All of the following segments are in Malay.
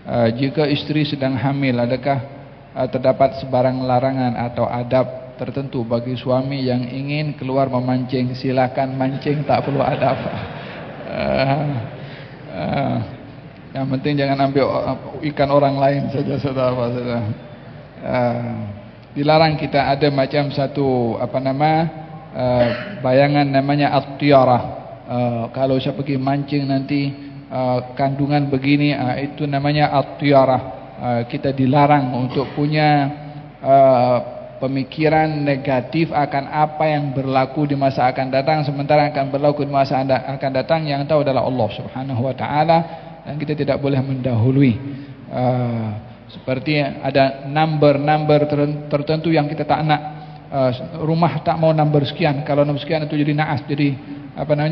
Jika isteri sedang hamil, adakah terdapat sebarang larangan atau adab tertentu bagi suami yang ingin keluar memancing? Silakan mancing, tak perlu adab. Yang penting jangan ambil ikan orang lain saja, saudara. Dilarang kita ada macam satu bayangan namanya at-tiyarah. Kalau saya pergi mancing nanti kandungan begini, itu namanya at-tiyarah. Kita dilarang untuk punya pemikiran negatif akan apa yang berlaku di masa akan datang, sementara akan berlaku di masa akan datang yang tahu adalah Allah Subhanahu wa taala, dan kita tidak boleh mendahului. Seperti ada number tertentu yang kita tak nak. Rumah tak mau number sekian, kalau number sekian itu jadi naas, jadi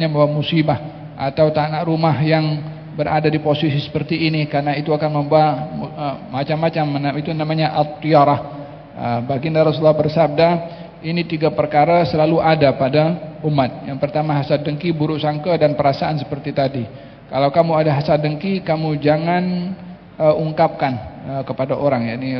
membawa musibah. Atau tak nak rumah yang berada di posisi seperti ini, karena itu akan membawa macam-macam. Itu namanya at-tiyarah. Baginda Rasulullah bersabda, ini 3 perkara selalu ada pada umat. Yang pertama hasad dengki, buruk sangka, dan perasaan seperti tadi. Kalau kamu ada hasad dengki, kamu jangan ungkapkan kepada orang, yakni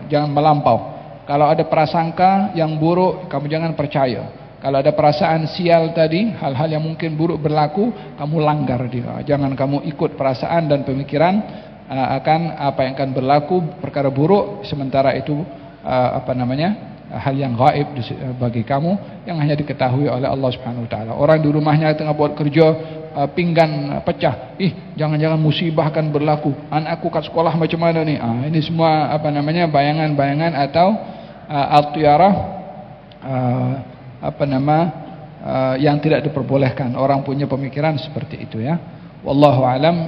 jangan melampau. Kalau ada prasangka yang buruk, kamu jangan percaya. Kalau ada perasaan sial tadi, hal-hal yang mungkin buruk berlaku, kamu langgar dia. Jangan kamu ikut perasaan dan pemikiran akan apa yang akan berlaku, perkara buruk, sementara itu hal yang gaib bagi kamu, yang hanya diketahui oleh Allah Subhanahu wa taala. Orang di rumahnya tengah buat kerja, pinggan pecah, jangan-jangan musibah akan berlaku, anakku kat sekolah macam mana ni. Ini semua bayangan-bayangan atau at-tiyarah yang tidak diperbolehkan. Orang punya pemikiran seperti itu, ya. Wallahu alam.